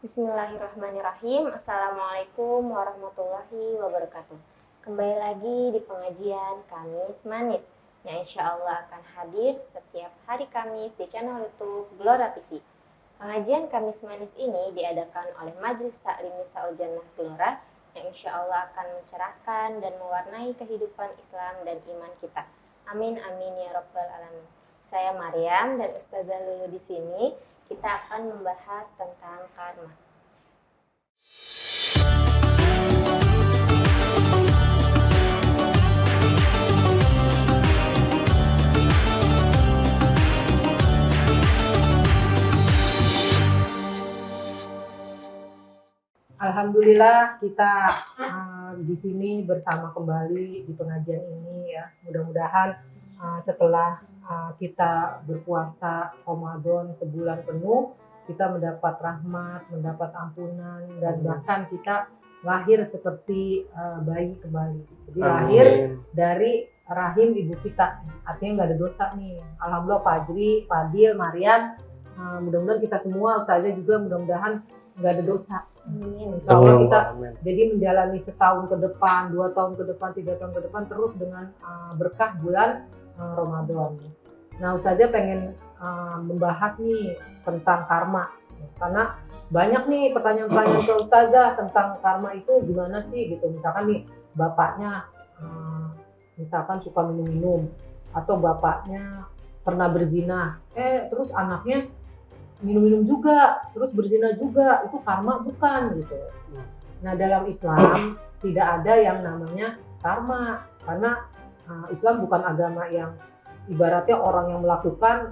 Bismillahirrahmanirrahim. Assalamualaikum warahmatullahi wabarakatuh. Kembali lagi di pengajian Kamis Manis yang insya Allah akan hadir setiap hari Kamis di channel YouTube Gelora TV. Pengajian Kamis Manis ini diadakan oleh Majelis Taklim Nisaul Jannah Gelora yang insya Allah akan mencerahkan dan mewarnai kehidupan Islam dan iman kita. Amin amin ya rabbal alamin. Saya Maryam dan Ustazah Lulu di sini. Kita akan membahas tentang karma. Alhamdulillah kita di sini bersama kembali di pengajian ini ya. Mudah-mudahan setelah kita berpuasa Ramadan sebulan penuh, kita mendapat rahmat, mendapat ampunan, dan bahkan kita lahir seperti bayi kembali. Jadi lahir dari rahim ibu kita, artinya nggak ada dosa nih. Alhamdulillah Fajri, Fadil, Marian, mudah-mudahan kita semua, Ustazah juga mudah-mudahan nggak ada dosa. Insya Allah kita jadi menjalani setahun ke depan, 2 tahun ke depan, 3 tahun ke depan terus dengan berkah bulan Ramadan. Nah, Ustazah pengen membahas nih tentang karma, karena banyak nih pertanyaan-pertanyaan ke Ustazah tentang karma itu gimana sih gitu. Misalkan nih bapaknya misalkan suka minum-minum, atau bapaknya pernah berzina, terus anaknya minum-minum juga, terus berzina juga, itu karma bukan gitu. Nah, dalam Islam tidak ada yang namanya karma, karena Islam bukan agama yang ibaratnya orang yang melakukan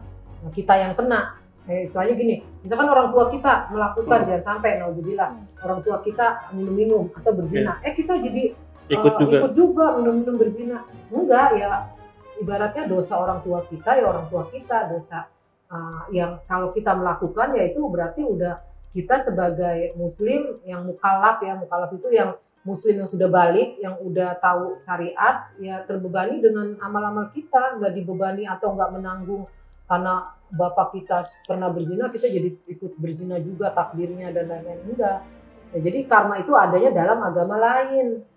kita yang kena. Istilahnya gini, misalkan orang tua kita melakukan, jangan sampai naudzubillah orang tua kita minum-minum atau berzina, kita jadi ikut juga minum-minum berzina. Enggak ya, ibaratnya dosa orang tua kita ya orang tua kita, dosa yang kalau kita melakukan ya itu berarti udah kita sebagai muslim yang mukallaf ya, mukallaf itu yang muslim yang sudah balik, yang udah tahu syariat ya, terbebani dengan amal-amal kita, nggak dibebani atau nggak menanggung karena bapak kita pernah berzina kita jadi ikut berzina juga takdirnya dan lain-lain, enggak ya. Jadi karma itu adanya dalam agama lain.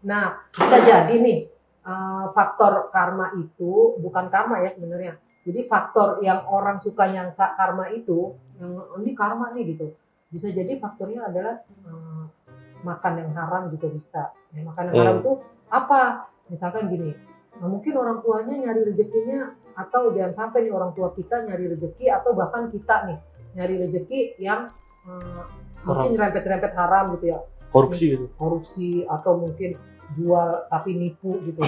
Nah, bisa jadi nih faktor karma itu bukan karma ya sebenarnya. Jadi faktor yang orang suka nyangka karma itu, yang ini karma nih gitu, bisa jadi faktornya adalah makan yang haram juga bisa. Ya, makan yang haram itu apa? Misalkan gini, mungkin orang tuanya nyari rezekinya, atau jangan sampai nih orang tua kita nyari rezeki, atau bahkan kita nih nyari rezeki yang mungkin nyerempet-nyerempet haram gitu ya. Korupsi gitu. Korupsi, atau mungkin jual tapi nipu gitu.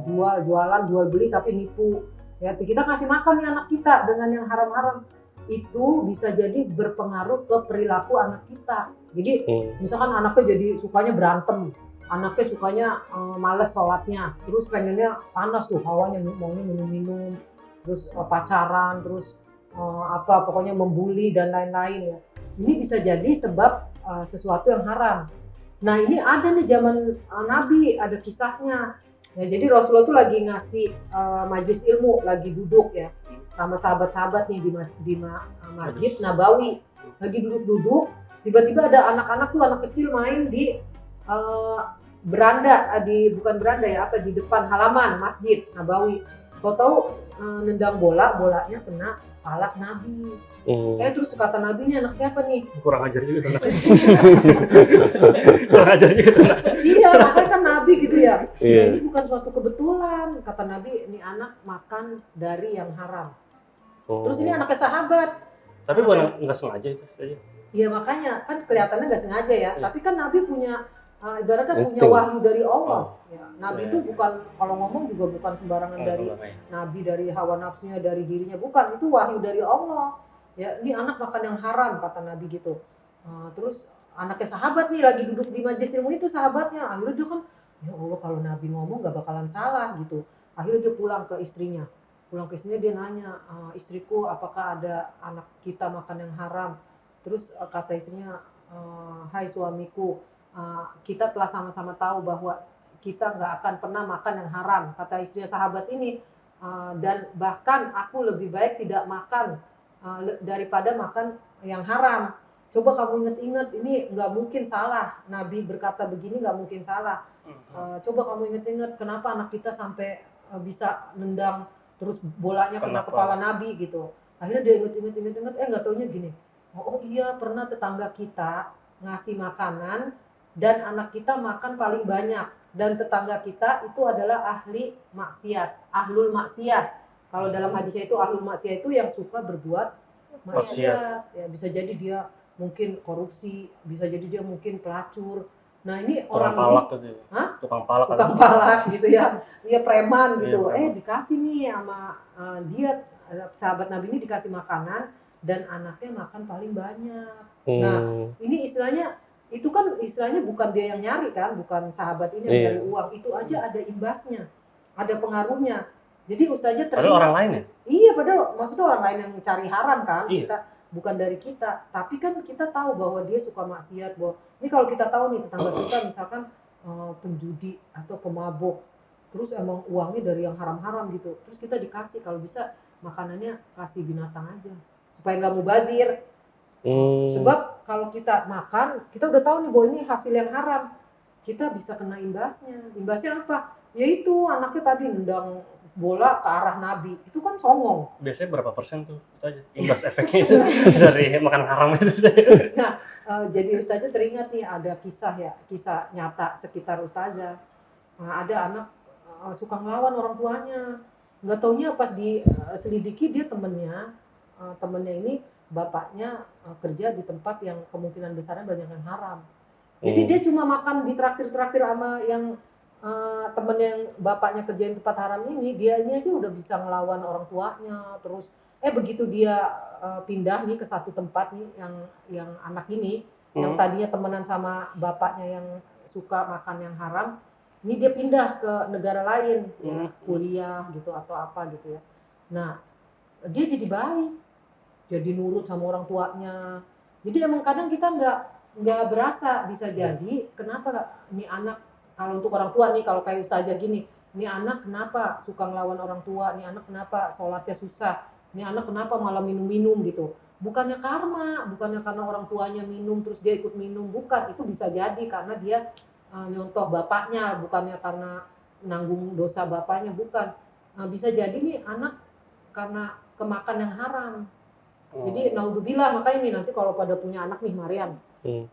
Jual beli tapi nipu. Ya, kita kasih makan nih anak kita dengan yang haram-haram, itu bisa jadi berpengaruh ke perilaku anak kita. Jadi misalkan anaknya jadi sukanya berantem, anaknya sukanya males sholatnya, terus pengennya panas tuh hawanya, maunya minum-minum, terus pacaran, terus pokoknya membuli dan lain-lain ya. Ini bisa jadi sebab sesuatu yang haram. Nah, ini ada nih zaman Nabi, ada kisahnya. Ya, jadi Rasulullah tuh lagi ngasih majelis ilmu, lagi duduk ya sama sahabat-sahabat nih di Masjid Nabawi, lagi duduk-duduk, tiba-tiba ada anak-anak tuh, anak kecil main di beranda, bukan beranda ya, di depan halaman Masjid Nabawi. Tahu-tahu nendang bolanya kena kepala Nabi. Terus kata Nabi, ini anak siapa nih? Kurang ajar juga. Kurang ajar juga. Iya, makanya kan Nabi gitu ya. Nah, ini bukan suatu kebetulan. Kata Nabi, ini anak makan dari yang haram. Terus ini anaknya sahabat. Tapi bukan nggak sengaja itu saja. Iya, makanya kan kelihatannya nggak sengaja ya. Tapi kan Nabi punya ibaratnya punya wahyu dari Allah. Ya, Nabi itu bukan, kalau ngomong juga bukan sembarangan dari Nabi, dari hawa nafsunya, dari dirinya, bukan. Itu wahyu dari Allah. Ya, ini anak makan yang haram, kata Nabi gitu. Terus anaknya sahabat nih lagi duduk di majelis ilmu itu, sahabatnya. Akhirnya dia kan, ya Allah, kalau Nabi ngomong gak bakalan salah gitu. Akhirnya dia pulang ke istrinya. Dia nanya, istriku, apakah ada anak kita makan yang haram? Terus kata istrinya, hai suamiku, kita telah sama-sama tahu bahwa kita gak akan pernah makan yang haram, kata istrinya sahabat ini. Dan bahkan aku lebih baik tidak makan daripada makan yang haram. Coba kamu inget-inget, ini nggak mungkin salah. Nabi berkata begini nggak mungkin salah. Coba kamu inget-inget, kenapa anak kita sampai bisa nendang terus bolanya kena Kenapa? kepala Nabi gitu. Akhirnya dia inget-inget, nggak taunya gini. Oh iya, pernah tetangga kita ngasih makanan dan anak kita makan paling banyak. Dan tetangga kita itu adalah ahli maksiat, ahlul maksiat. Kalau dalam hadisnya itu ahlul maksiat itu yang suka berbuat maksiat. Ya, bisa jadi dia mungkin korupsi, bisa jadi dia mungkin pelacur. Nah ini Tukang orang palak ini tuh dia. Hah? Tukang palak kan. tukang palak gitu ya, dia preman gitu. Iya, preman. Dikasih nih sama dia sahabat Nabi ini dikasih makanan dan anaknya makan paling banyak. Nah ini istilahnya itu kan istilahnya bukan dia yang nyari kan, bukan sahabat ini yang Iya. nyari uang, itu aja ada imbasnya, ada pengaruhnya. Jadi ustaznya Padahal orang lain ya? Iya, padahal maksudnya orang lain yang cari haram kan, Iya. kita bukan dari kita. Tapi kan kita tahu bahwa dia suka maksiat, bahwa ini kalau kita tahu nih tetangga kita misalkan penjudi atau pemabuk, terus emang uangnya dari yang haram-haram gitu, terus kita dikasih, kalau bisa makanannya kasih binatang aja supaya nggak mubazir. Sebab kalau kita makan, kita udah tahu nih bahwa ini hasil yang haram, kita bisa kena imbasnya. Imbasnya apa? Yaitu anaknya tadi nendang bola ke arah Nabi, itu kan songong. Biasanya berapa persen tuh? Itu aja. Imbas efeknya itu dari makan haram itu. Jadi Ustazah teringat nih ada kisah nyata sekitar Ustazah. Nah, ada anak suka ngelawan orang tuanya. Nggak taunya pas diselidiki dia temennya ini bapaknya kerja di tempat yang kemungkinan besarnya banyak yang haram. Jadi dia cuma makan di traktir-traktir sama yang temen yang bapaknya kerjain tempat haram ini, dia ini aja udah bisa ngelawan orang tuanya. Terus begitu dia pindah nih ke satu tempat nih yang anak ini yang tadinya temenan sama bapaknya yang suka makan yang haram, ini dia pindah ke negara lain, ya, kuliah gitu atau apa gitu ya. Nah, dia jadi baik, jadi nurut sama orang tuanya. Jadi emang kadang kita nggak berasa, bisa jadi kenapa ini anak, kalau untuk orang tua nih, kalau kayak Ustazah gini, ini anak kenapa suka ngelawan orang tua, ini anak kenapa sholatnya susah, ini anak kenapa malah minum-minum gitu. Bukannya karma, bukannya karena orang tuanya minum terus dia ikut minum, bukan. Itu bisa jadi karena dia nyontoh bapaknya, bukannya karena nanggung dosa bapaknya, bukan. Bisa jadi nih anak karena kemakan yang haram. Jadi naudzubillah, makanya nih nanti kalau pada punya anak nih Mariam,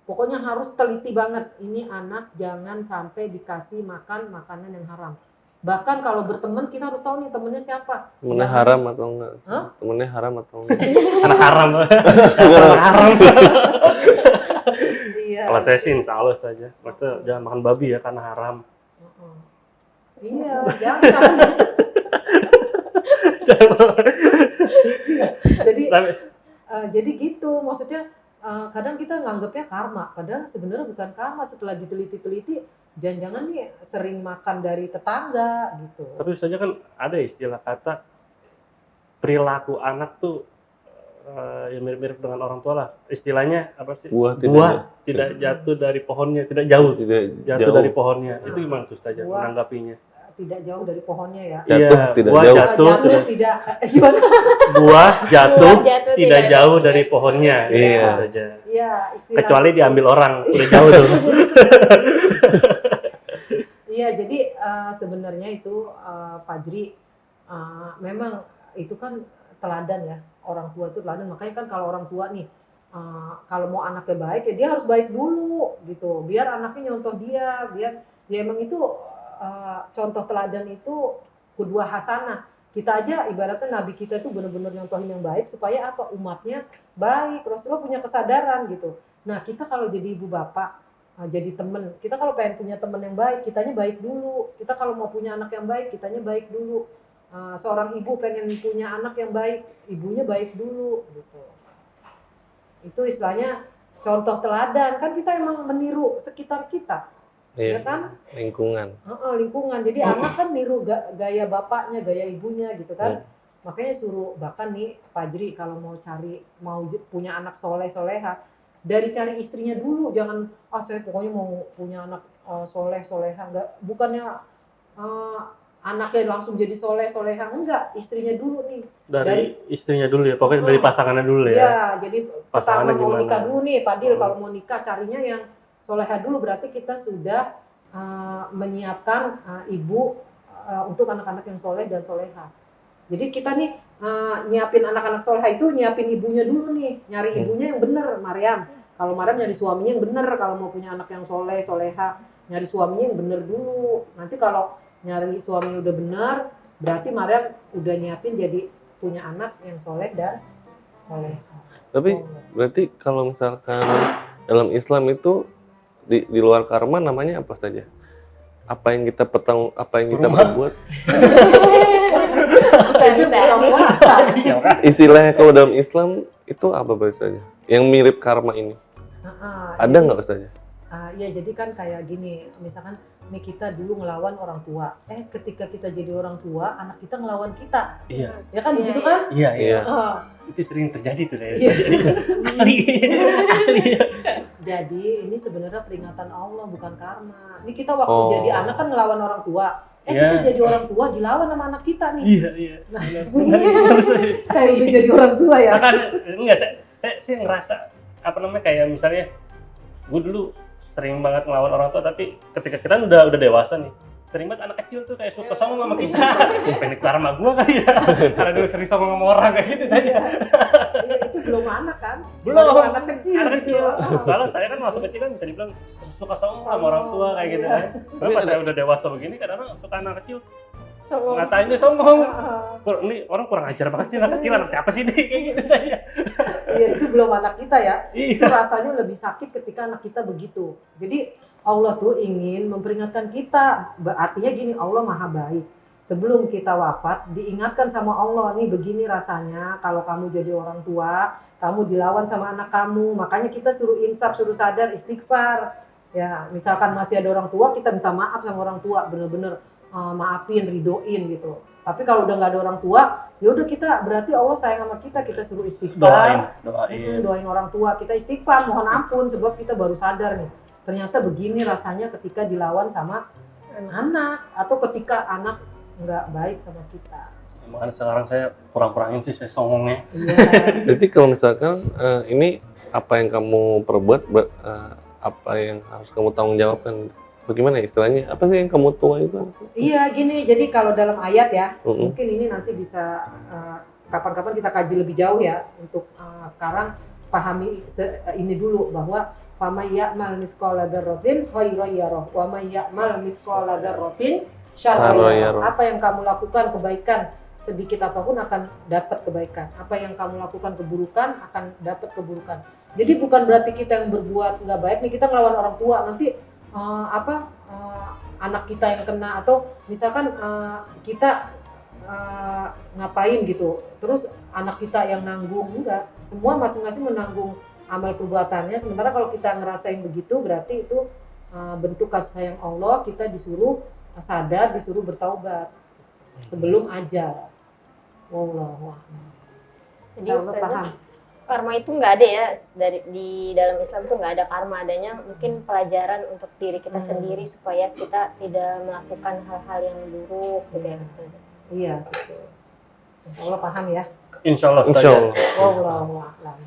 pokoknya harus teliti banget, ini anak jangan sampai dikasih makan makanan yang haram. Bahkan kalau berteman kita harus tahu nih temennya siapa. Temennya haram atau enggak? Hah? Temennya haram atau enggak? Anak haram. Anak haram. Iya. Kalau saya sih insya Allah saja. Maksudnya jangan makan babi ya karena haram. Iya, jangan. Jadi gitu, maksudnya kadang kita nganggapnya karma, padahal sebenarnya bukan karma. Setelah diteliti-teliti, jangan-jangan nih sering makan dari tetangga gitu. Tapi saja kan ada istilah kata perilaku anak tuh yang mirip-mirip dengan orang tua lah. Istilahnya apa sih? Buah tidak jatuh dari pohonnya, tidak jauh. Jatuh dari pohonnya. Itu gimana tuh saja menanggapinya? Tidak jauh dari pohonnya ya. Iya, tidak buah jauh. Jatuh tidak gimana? Buah jatuh jatuh tidak jauh dari pohonnya. Iya. Gitu saja. Iya, istilah. Kecuali diambil orang, udah jauh tuh. Iya, jadi sebenarnya itu Fajri memang itu kan teladan ya, orang tua itu teladan. Makanya kan kalau orang tua nih kalau mau anaknya baik ya dia harus baik dulu gitu, biar anaknya nyontoh dia, biar dia emang itu contoh teladan itu qudwah hasanah. Kita aja ibaratnya Nabi kita itu benar-benar nyontohin yang baik supaya apa, umatnya baik. Rasulullah punya kesadaran gitu. Nah kita kalau jadi ibu bapak, jadi temen, kita kalau pengen punya temen yang baik, kitanya baik dulu. Kita kalau mau punya anak yang baik, kitanya baik dulu. Seorang ibu pengen punya anak yang baik, ibunya baik dulu gitu. Itu istilahnya contoh teladan, kan kita emang meniru sekitar kita. Iya, Ya kan? lingkungan. Lingkungan. Jadi anak kan niru gaya bapaknya, gaya ibunya gitu kan. Makanya suruh, bahkan nih Fajri kalau mau punya anak soleh-soleha, dari cari istrinya dulu, jangan saya pokoknya mau punya anak soleh-soleha, bukannya anaknya langsung jadi soleh soleha, enggak, istrinya dulu nih. Dari istrinya dulu ya, pokoknya dari pasangannya dulu ya. Iya, jadi Pasangannya pertama mau gimana? nikah dulu nih, Padil. Hmm. Kalau mau nikah carinya yang soleha dulu, berarti kita sudah menyiapkan ibu untuk anak-anak yang soleh dan soleha. Jadi kita nih nyiapin anak-anak soleha itu nyiapin ibunya dulu nih, nyari ibunya yang bener, Maryam. Kalau Maryam nyari suaminya yang bener, kalau mau punya anak yang soleh, soleha, nyari suaminya yang bener dulu. Nanti kalau nyari suaminya udah bener, berarti Maryam udah nyiapin jadi punya anak yang soleh dan soleha. Tapi berarti kalau misalkan dalam Islam itu di luar karma namanya apa saja? Apa yang kita perbuat? Bisa. Bulan puasa. Istilahnya kalau dalam Islam itu apa bahasanya? Yang mirip karma ini. Ada Jadi, nggak ustazah? ya jadi kan kayak gini, misalkan nih kita dulu ngelawan orang tua, ketika kita jadi orang tua, anak kita ngelawan kita, Iya. ya kan Iya, begitu kan? Iya, iya. Iya. Itu sering terjadi tuh ya. Iya. Asli. Asli. Jadi ini sebenarnya peringatan Allah bukan karma. Ini kita waktu Oh. jadi anak kan ngelawan orang tua, Iya. kita jadi orang tua dilawan sama anak kita nih. Iya, iya. Nah. Benar. Kayak udah jadi orang tua ya. Bahkan enggak, saya ngerasa apa namanya kayak misalnya gue dulu sering banget ngelawan orang tua, tapi ketika kita udah dewasa nih, sering banget anak kecil tuh kayak suka songong sama kita. Pengen karma gue kali ya, karena dulu sering songong sama orang kayak gitu saja. Iya, itu belum anak kan? Belum. Baru anak kecil. Anak gitu. kecil. Kalau saya kan waktu kecil kan bisa dibilang suka songong sama orang tua kayak gitu kan. Tapi pas saya udah dewasa begini, kadang-kadang suka anak kecil Songong. ngatain dia songong. Ini orang kurang ajar banget sih, anak kecil, anak siapa sih ini kayak gitu saja. Iya, itu belum anak kita ya. Itu Iya. rasanya lebih sakit ketika anak kita begitu. Jadi Allah tuh ingin memperingatkan kita. Artinya gini, Allah maha baik. Sebelum kita wafat, diingatkan sama Allah, nih begini rasanya kalau kamu jadi orang tua, kamu dilawan sama anak kamu. Makanya kita suruh insaf, suruh sadar, istighfar. Ya, misalkan masih ada orang tua, kita minta maaf sama orang tua, bener-bener maafin, ridoin gitu. Tapi kalau udah nggak ada orang tua, ya udah kita berarti Allah sayang sama kita, kita suruh istighfar. Doain. Doain orang tua, kita istighfar, mohon ampun sebab kita baru sadar nih. Ternyata begini rasanya ketika dilawan sama anak atau ketika anak nggak baik sama kita. Makanya sekarang saya kurang-kurangin sih saya songongnya. Iya. Jadi kalau misalkan ini apa yang kamu perbuat, apa yang harus kamu tanggung jawabkan? Bagaimana ya istilahnya? Apa sih yang kamu tua itu? Iya gini, jadi kalau dalam ayat ya, Mm-mm. mungkin ini nanti bisa kapan-kapan kita kaji lebih jauh ya. Untuk sekarang pahami ini dulu bahwa فَمَنْ يَعْمَلْ مِثْقَالَ ذَرَّةٍ خَيْرًا يَرَهُ وَمَنْ يَعْمَلْ مِثْقَالَ ذَرَّةٍ شَرًّا يَرَهُ. Apa yang kamu lakukan kebaikan sedikit apapun akan dapat kebaikan. Apa yang kamu lakukan keburukan akan dapat keburukan. Jadi bukan berarti kita yang berbuat nggak baik nih kita ngelawan orang tua nanti anak kita yang kena atau misalkan kita ngapain gitu terus anak kita yang nanggung, enggak, semua masing-masing menanggung amal perbuatannya. Sementara kalau kita ngerasain begitu berarti itu bentuk kasih sayang Allah, kita disuruh sadar, disuruh bertaubat sebelum ajal. Wallahu a'lam. Jadi Allah Ustazah, paham. karma itu nggak ada ya di dalam Islam tuh nggak ada karma, adanya mungkin pelajaran untuk diri kita sendiri supaya kita tidak melakukan hal-hal yang buruk gitu ya Ustazah. Iya, betul. Insya Allah paham ya. Insya Allah. Insya Allah. Wallahu a'lam.